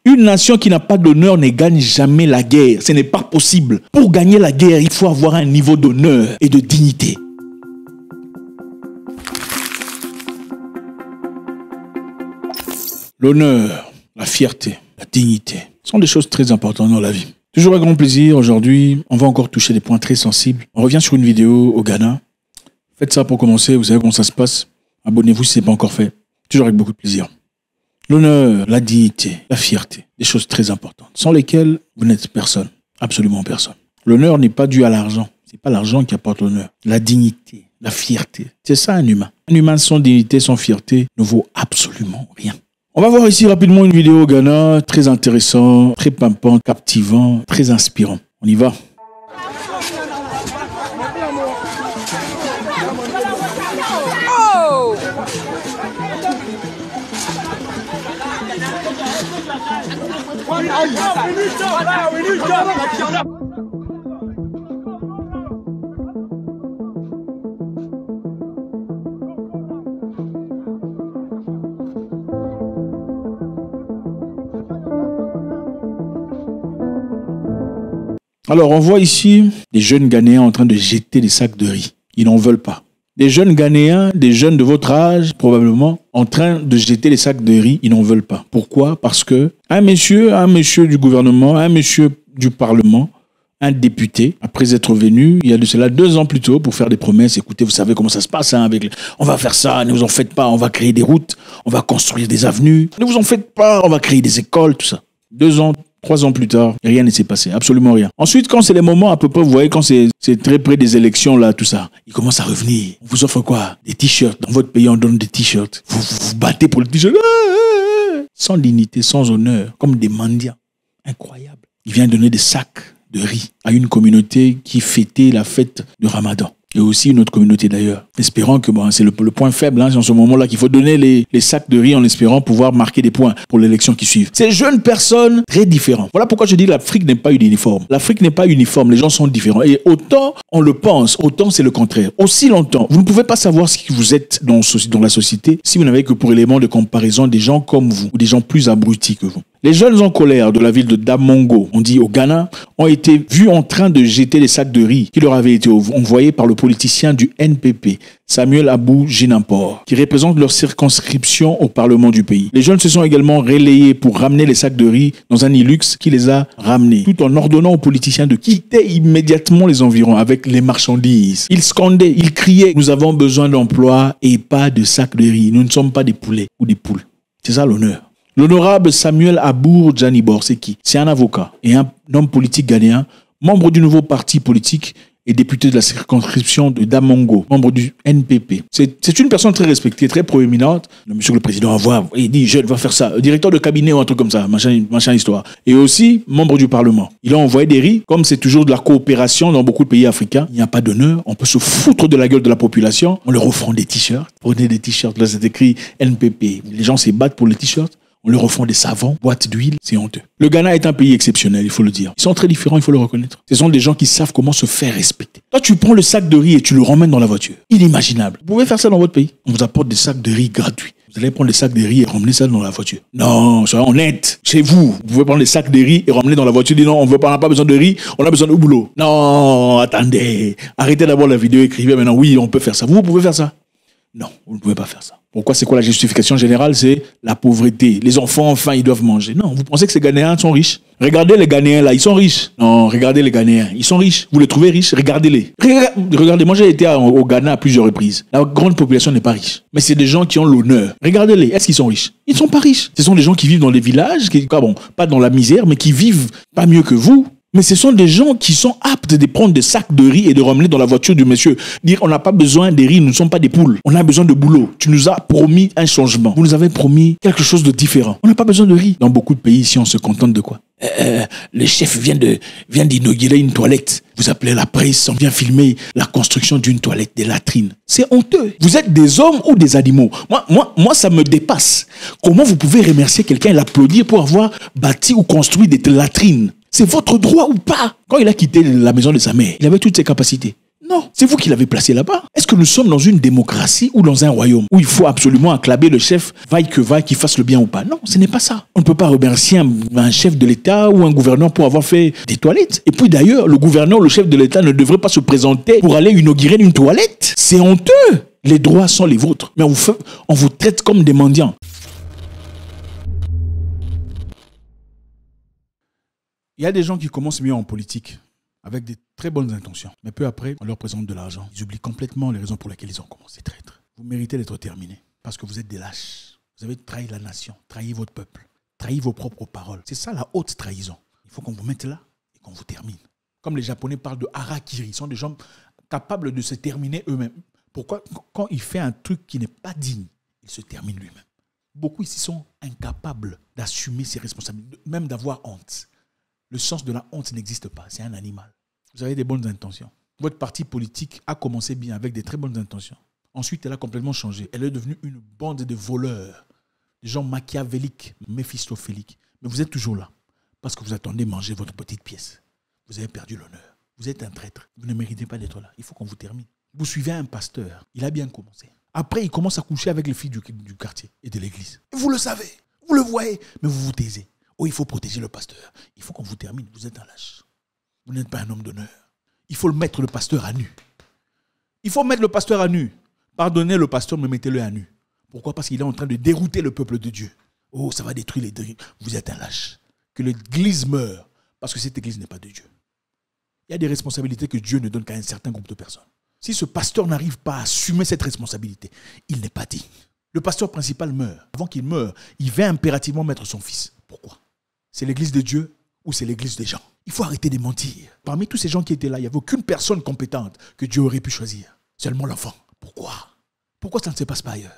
Une nation qui n'a pas d'honneur ne gagne jamais la guerre. Ce n'est pas possible. Pour gagner la guerre, il faut avoir un niveau d'honneur et de dignité. L'honneur, la fierté, la dignité sont des choses très importantes dans la vie. Toujours un grand plaisir. Aujourd'hui, on va encore toucher des points très sensibles. On revient sur une vidéo au Ghana. Faites ça pour commencer. Vous savez comment ça se passe. Abonnez-vous si ce n'est pas encore fait. Toujours avec beaucoup de plaisir. L'honneur, la dignité, la fierté, des choses très importantes, sans lesquelles vous n'êtes personne, absolument personne. L'honneur n'est pas dû à l'argent, c'est pas l'argent qui apporte l'honneur. La dignité, la fierté, c'est ça un humain. Un humain sans dignité, sans fierté, ne vaut absolument rien. On va voir ici rapidement une vidéo au Ghana, très intéressant, très pimpant, captivant, très inspirant. On y va. Alors, on voit ici des jeunes Ghanéens en train de jeter des sacs de riz. Ils n'en veulent pas. Des jeunes Ghanéens, des jeunes de votre âge, probablement, en train de jeter les sacs de riz, ils n'en veulent pas. Pourquoi? Parce que un monsieur du gouvernement, un monsieur du Parlement, un député, après être venu, il y a de cela 2 ans plus tôt, pour faire des promesses. Écoutez, vous savez comment ça se passe, hein, on va faire ça, ne vous en faites pas, on va créer des routes, on va construire des avenues, ne vous en faites pas, on va créer des écoles, tout ça. 2 ans, 3 ans plus tard, rien ne s'est passé, absolument rien. Ensuite, quand c'est les moments à peu près, vous voyez, quand c'est très près des élections, là, tout ça, ils commencent à revenir. On vous offre quoi? Des t-shirts. Dans votre pays, on donne des t-shirts. Vous battez pour le t-shirt. Sans dignité, sans honneur, comme des mendiants. Incroyable. Il vient donner des sacs de riz à une communauté qui fêtait la fête du Ramadan. Et aussi une autre communauté d'ailleurs. Espérant que c'est le point faible, hein, en ce moment-là, qu'il faut donner les sacs de riz en espérant pouvoir marquer des points pour l'élection qui suit. Ces jeunes personnes très différentes. Voilà pourquoi je dis que l'Afrique n'est pas uniforme. L'Afrique n'est pas uniforme, les gens sont différents. Et autant on le pense, autant c'est le contraire. Aussi longtemps, vous ne pouvez pas savoir ce que vous êtes dans la société si vous n'avez que pour élément de comparaison des gens comme vous ou des gens plus abrutis que vous. Les jeunes en colère de la ville de Damongo, on dit au Ghana, ont été vus en train de jeter les sacs de riz qui leur avaient été envoyés par le politicien du NPP, Samuel Abou Jinampor, qui représente leur circonscription au Parlement du pays. Les jeunes se sont également relayés pour ramener les sacs de riz dans un Hilux qui les a ramenés, tout en ordonnant aux politiciens de quitter immédiatement les environs avec les marchandises. Ils scandaient, ils criaient « Nous avons besoin d'emploi et pas de sacs de riz. Nous ne sommes pas des poulets ou des poules. » C'est ça l'honneur. L'honorable Samuel Abour Janibor, c'est qui? C'est un avocat et un homme politique ghanéen, membre du nouveau parti politique et député de la circonscription de Damongo, membre du NPP. C'est une personne très respectée, très proéminente. Monsieur le Président envoie, il dit, je vais faire ça. Directeur de cabinet ou un truc comme ça, machin histoire. Et aussi, membre du Parlement. Il a envoyé des riz, comme c'est toujours de la coopération dans beaucoup de pays africains. Il n'y a pas d'honneur, on peut se foutre de la gueule de la population. On leur offre des t-shirts. Prenez des t-shirts, là c'est écrit NPP. Les gens se battent pour les t-shirts. On leur offre des savons, boîtes d'huile, c'est honteux. Le Ghana est un pays exceptionnel, il faut le dire. Ils sont très différents, il faut le reconnaître. Ce sont des gens qui savent comment se faire respecter. Toi, tu prends le sac de riz et tu le ramènes dans la voiture. Inimaginable. Vous pouvez faire ça dans votre pays. On vous apporte des sacs de riz gratuits. Vous allez prendre les sacs de riz et ramener ça dans la voiture. Non, soyez honnête. Chez vous, vous pouvez prendre les sacs de riz et ramener dans la voiture. Dis non, on n'a pas besoin de riz, on a besoin de boulot. Non, attendez. Arrêtez d'abord la vidéo, écrivez maintenant, oui, on peut faire ça. Vous pouvez faire ça? Non, vous ne pouvez pas faire ça. Pourquoi? C'est quoi la justification générale? C'est la pauvreté. Les enfants, enfin, ils doivent manger. Non, vous pensez que ces Ghanéens sont riches? Regardez les Ghanéens là, ils sont riches. Non, regardez les Ghanéens, ils sont riches. Vous les trouvez riches? Regardez-les. Regardez, moi j'ai été au Ghana à plusieurs reprises. La grande population n'est pas riche. Mais c'est des gens qui ont l'honneur. Regardez-les, est-ce qu'ils sont riches? Ils ne sont pas riches. Ce sont des gens qui vivent dans les villages, pas dans la misère, mais qui vivent pas mieux que vous. Mais ce sont des gens qui sont aptes de prendre des sacs de riz et de ramener dans la voiture du monsieur. Dire, on n'a pas besoin des riz, nous ne sommes pas des poules. On a besoin de boulot. Tu nous as promis un changement. Vous nous avez promis quelque chose de différent. On n'a pas besoin de riz. Dans beaucoup de pays ici, on se contente de quoi? Le chef vient d'inaugurer une toilette. Vous appelez la presse, on vient filmer la construction d'une toilette, des latrines. C'est honteux. Vous êtes des hommes ou des animaux? Moi, ça me dépasse. Comment vous pouvez remercier quelqu'un et l'applaudir pour avoir bâti ou construit des latrines? C'est votre droit ou pas? Quand il a quitté la maison de sa mère, il avait toutes ses capacités. Non, c'est vous qui l'avez placé là-bas. Est-ce que nous sommes dans une démocratie ou dans un royaume où il faut absolument acclamer le chef, vaille que vaille, qu'il fasse le bien ou pas? Non, ce n'est pas ça. On ne peut pas remercier un chef de l'État ou un gouverneur pour avoir fait des toilettes. Et puis d'ailleurs, le gouverneur, le chef de l'État ne devrait pas se présenter pour aller inaugurer une toilette. C'est honteux. Les droits sont les vôtres. Mais on vous traite comme des mendiants. Il y a des gens qui commencent mieux en politique avec des très bonnes intentions. Mais peu après, on leur présente de l'argent. Ils oublient complètement les raisons pour lesquelles ils ont commencé traître. Vous méritez d'être terminés parce que vous êtes des lâches. Vous avez trahi la nation, trahi votre peuple, trahi vos propres paroles. C'est ça la haute trahison. Il faut qu'on vous mette là et qu'on vous termine. Comme les Japonais parlent de harakiri, ils sont des gens capables de se terminer eux-mêmes. Pourquoi? Quand il fait un truc qui n'est pas digne, il se termine lui-même. Beaucoup ici sont incapables d'assumer ses responsabilités, même d'avoir honte. Le sens de la honte n'existe pas, c'est un animal. Vous avez des bonnes intentions. Votre parti politique a commencé bien avec des très bonnes intentions. Ensuite, elle a complètement changé. Elle est devenue une bande de voleurs, des gens machiavéliques, méphistophéliques. Mais vous êtes toujours là, parce que vous attendez manger votre petite pièce. Vous avez perdu l'honneur. Vous êtes un traître. Vous ne méritez pas d'être là. Il faut qu'on vous termine. Vous suivez un pasteur. Il a bien commencé. Après, il commence à coucher avec les filles du quartier et de l'église. Vous le savez. Vous le voyez. Mais vous vous taisez. Oh, il faut protéger le pasteur. Il faut qu'on vous termine. Vous êtes un lâche. Vous n'êtes pas un homme d'honneur. Il faut mettre le pasteur à nu. Il faut mettre le pasteur à nu. Pardonnez le pasteur, mais mettez-le à nu. Pourquoi? Parce qu'il est en train de dérouter le peuple de Dieu. Oh, ça va détruire les deux. Vous êtes un lâche. Que l'église meure. Parce que cette église n'est pas de Dieu. Il y a des responsabilités que Dieu ne donne qu'à un certain groupe de personnes. Si ce pasteur n'arrive pas à assumer cette responsabilité, il n'est pas digne. Le pasteur principal meurt. Avant qu'il meure, il va impérativement mettre son fils. Pourquoi? C'est l'église de Dieu ou c'est l'église des gens? Il faut arrêter de mentir. Parmi tous ces gens qui étaient là, il n'y avait aucune personne compétente que Dieu aurait pu choisir. Seulement l'enfant. Pourquoi? Pourquoi ça ne se passe pas ailleurs?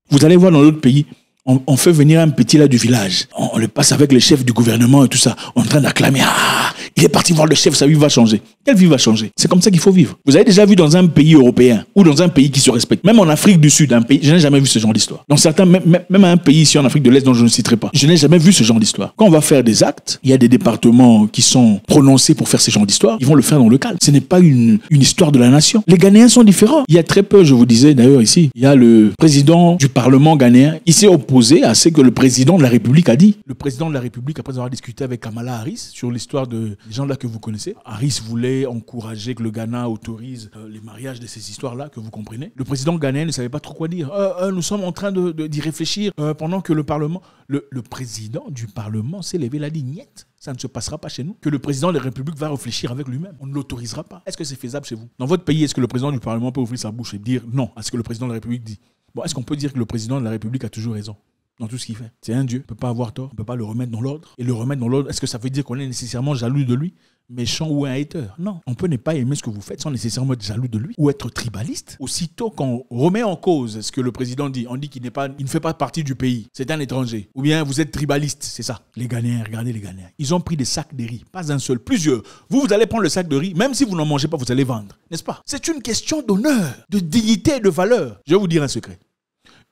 Vous allez voir dans d'autres pays, on fait venir un petit là du village. On le passe avec le chef du gouvernement et tout ça. On est en train d'acclamer. Ah, il est parti voir le chef, sa vie va changer. Quelle vie va changer? C'est comme ça qu'il faut vivre. Vous avez déjà vu dans un pays européen ou dans un pays qui se respecte, même en Afrique du Sud, un pays, je n'ai jamais vu ce genre d'histoire. Dans certains, même un pays ici en Afrique de l'Est dont je ne citerai pas, je n'ai jamais vu ce genre d'histoire. Quand on va faire des actes, il y a des départements qui sont prononcés pour faire ce genre d'histoire. Ils vont le faire dans le calme. Ce n'est pas une histoire de la nation. Les Ghanéens sont différents. Il y a très peu, je vous disais d'ailleurs ici, il y a le président du Parlement ghanéen. Il s'est opposé à ce que le président de la République a dit. Le président de la République, après avoir discuté avec Kamala Harris sur l'histoire des gens là que vous connaissez, Harris voulait encourager que le Ghana autorise les mariages de ces histoires-là, que vous comprenez. Le président ghanéen ne savait pas trop quoi dire. Nous sommes en train d'y réfléchir pendant que le Parlement... Le président du Parlement s'est levé, il a dit « Niet, ça ne se passera pas chez nous. Que le président de la République va réfléchir avec lui-même. On ne l'autorisera pas. » Est-ce que c'est faisable chez vous? Dans votre pays, est-ce que le président du Parlement peut ouvrir sa bouche et dire non à ce que le président de la République dit? Bon, est-ce qu'on peut dire que le président de la République a toujours raison dans tout ce qu'il fait? C'est un Dieu, on ne peut pas avoir tort, on ne peut pas le remettre dans l'ordre. Et le remettre dans l'ordre, est-ce que ça veut dire qu'on est nécessairement jaloux de lui, méchant ou un hater? Non, on peut ne pas aimer ce que vous faites sans nécessairement être jaloux de lui ou être tribaliste. Aussitôt qu'on remet en cause ce que le président dit, on dit qu'il ne fait pas partie du pays, c'est un étranger. Ou bien vous êtes tribaliste, c'est ça. Les Ghanéens, regardez les Ghanéens. Ils ont pris des sacs de riz, pas un seul, plusieurs. Vous allez prendre le sac de riz, même si vous n'en mangez pas, vous allez vendre, n'est-ce pas? C'est une question d'honneur, de dignité et de valeur. Je vais vous dire un secret.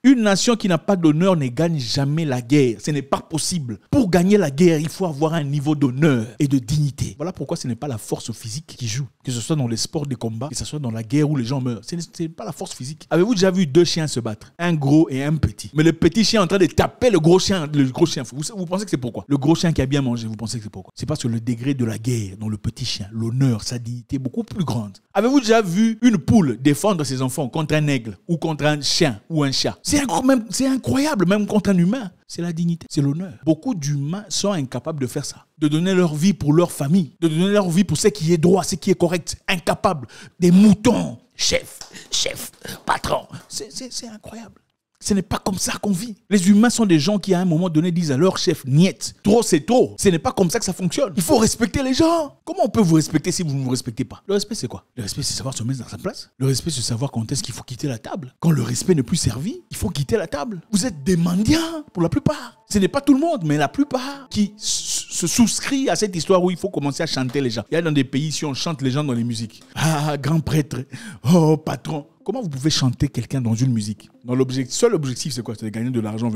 Une nation qui n'a pas d'honneur ne gagne jamais la guerre. Ce n'est pas possible. Pour gagner la guerre, il faut avoir un niveau d'honneur et de dignité. Voilà pourquoi ce n'est pas la force physique qui joue. Que ce soit dans les sports de combat, que ce soit dans la guerre où les gens meurent. Ce n'est pas la force physique. Avez-vous déjà vu deux chiens se battre? Un gros et un petit. Mais le petit chien est en train de taper le gros chien. Vous pensez que c'est pourquoi? Le gros chien qui a bien mangé, vous pensez que c'est pourquoi? C'est parce que le degré de la guerre dans le petit chien, l'honneur, sa dignité est beaucoup plus grande. Avez-vous déjà vu une poule défendre ses enfants contre un aigle ou contre un chien ou un chat? C'est incroyable, même contre un humain. C'est la dignité, c'est l'honneur. Beaucoup d'humains sont incapables de faire ça. De donner leur vie pour leur famille, de donner leur vie pour ce qui est droit, ce qui est correct. Incapables. Des moutons. Chef, patron. C'est incroyable. Ce n'est pas comme ça qu'on vit. Les humains sont des gens qui, à un moment donné, disent à leur chef, niet, trop c'est trop. Ce n'est pas comme ça que ça fonctionne. Il faut respecter les gens. Comment on peut vous respecter si vous ne vous respectez pas? Le respect, c'est quoi? Le respect, c'est savoir se mettre dans sa place. Le respect, c'est savoir quand est-ce qu'il faut quitter la table. Quand le respect n'est plus servi, il faut quitter la table. Vous êtes des mendiants, pour la plupart. Ce n'est pas tout le monde, mais la plupart qui se souscrit à cette histoire où il faut commencer à chanter les gens. Il y a dans des pays, si on chante les gens dans les musiques. Ah, grand prêtre. Oh, patron. Comment vous pouvez chanter quelqu'un dans une musique? Seul objectif, c'est quoi? C'est de gagner de l'argent.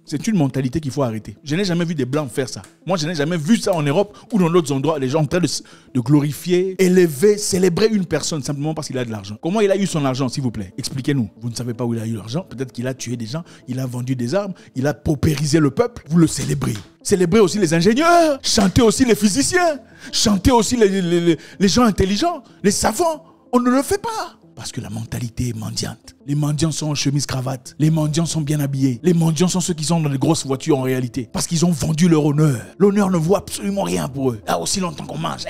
C'est une mentalité qu'il faut arrêter. Je n'ai jamais vu des Blancs faire ça. Moi, je n'ai jamais vu ça en Europe ou dans d'autres endroits. Les gens en train de glorifier, élever, célébrer une personne simplement parce qu'il a de l'argent. Comment il a eu son argent, s'il vous plaît? Expliquez-nous. Vous ne savez pas où il a eu l'argent. Peut-être qu'il a tué des gens, il a vendu des armes, il a paupérisé le peuple. Vous le célébrez. Célébrez aussi les ingénieurs, chantez aussi les physiciens, chantez aussi les gens intelligents, les savants. On ne le fait pas. Parce que la mentalité est mendiante. Les mendiants sont en chemise-cravate. Les mendiants sont bien habillés. Les mendiants sont ceux qui sont dans les grosses voitures en réalité. Parce qu'ils ont vendu leur honneur. L'honneur ne vaut absolument rien pour eux. Là, aussi longtemps qu'on mange,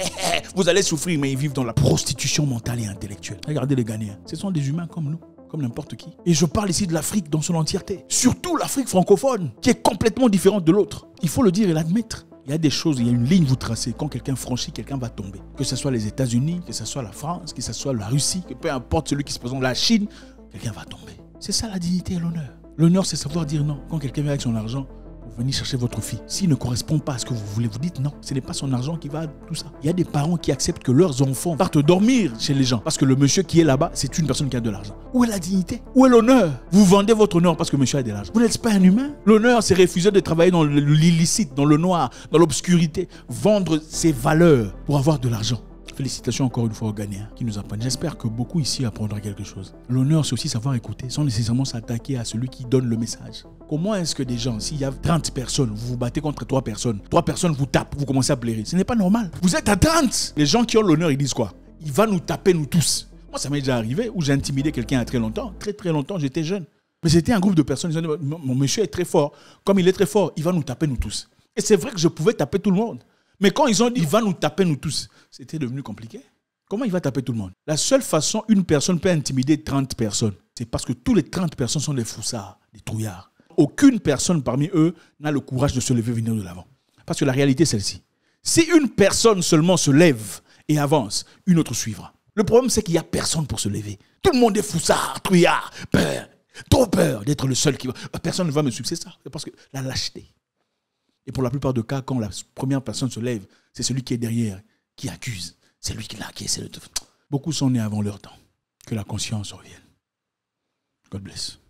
vous allez souffrir, mais ils vivent dans la prostitution mentale et intellectuelle. Regardez les Ghanéens. Ce sont des humains comme nous. Comme n'importe qui. Et je parle ici de l'Afrique dans son entièreté. Surtout l'Afrique francophone, qui est complètement différente de l'autre. Il faut le dire et l'admettre. Il y a des choses, il y a une ligne que vous tracez. Quand quelqu'un franchit, quelqu'un va tomber. Que ce soit les États-Unis, que ce soit la France, que ce soit la Russie, que peu importe celui qui se présente, la Chine, quelqu'un va tomber. C'est ça la dignité et l'honneur. L'honneur, c'est savoir dire non. Quand quelqu'un vient avec son argent, vous venez chercher votre fille. S'il ne correspond pas à ce que vous voulez, vous dites non. Ce n'est pas son argent qui va tout ça. Il y a des parents qui acceptent que leurs enfants partent dormir chez les gens. Parce que le monsieur qui est là-bas, c'est une personne qui a de l'argent. Où est la dignité? Où est l'honneur? Vous vendez votre honneur parce que monsieur a de l'argent. Vous n'êtes pas un humain. L'honneur, c'est refuser de travailler dans l'illicite, dans le noir, dans l'obscurité. Vendre ses valeurs pour avoir de l'argent. Félicitations encore une fois aux Ghanéens qui nous apprennent. J'espère que beaucoup ici apprendront quelque chose. L'honneur, c'est aussi savoir écouter sans nécessairement s'attaquer à celui qui donne le message. Comment est-ce que des gens, s'il y a 30 personnes, vous vous battez contre 3 personnes, 3 personnes vous tapent, vous commencez à pleurer? Ce n'est pas normal. Vous êtes à 30. Les gens qui ont l'honneur, ils disent quoi? Il va nous taper, nous tous. Moi, ça m'est déjà arrivé où j'ai intimidé quelqu'un il y a très longtemps. Très longtemps, j'étais jeune. Mais c'était un groupe de personnes. Ils ont dit, mon monsieur est très fort. Comme il est très fort, il va nous taper, nous tous. Et c'est vrai que je pouvais taper tout le monde. Mais quand ils ont dit, il va nous taper, nous tous, c'était devenu compliqué. Comment il va taper tout le monde? La seule façon une personne peut intimider 30 personnes, c'est parce que tous les 30 personnes sont des foussards, des trouillards. Aucune personne parmi eux n'a le courage de se lever et venir de l'avant. Parce que la réalité est celle-ci. Si une personne seulement se lève et avance, une autre suivra. Le problème, c'est qu'il n'y a personne pour se lever. Tout le monde est foussard, trouillard, peur. Trop peur d'être le seul qui va... Personne ne va me suivre, c'est ça. C'est parce que la lâcheté. Et pour la plupart des cas, quand la première personne se lève, c'est celui qui est derrière, qui accuse. C'est lui qui essaie de... Beaucoup sont nés avant leur temps. Que la conscience revienne. God bless.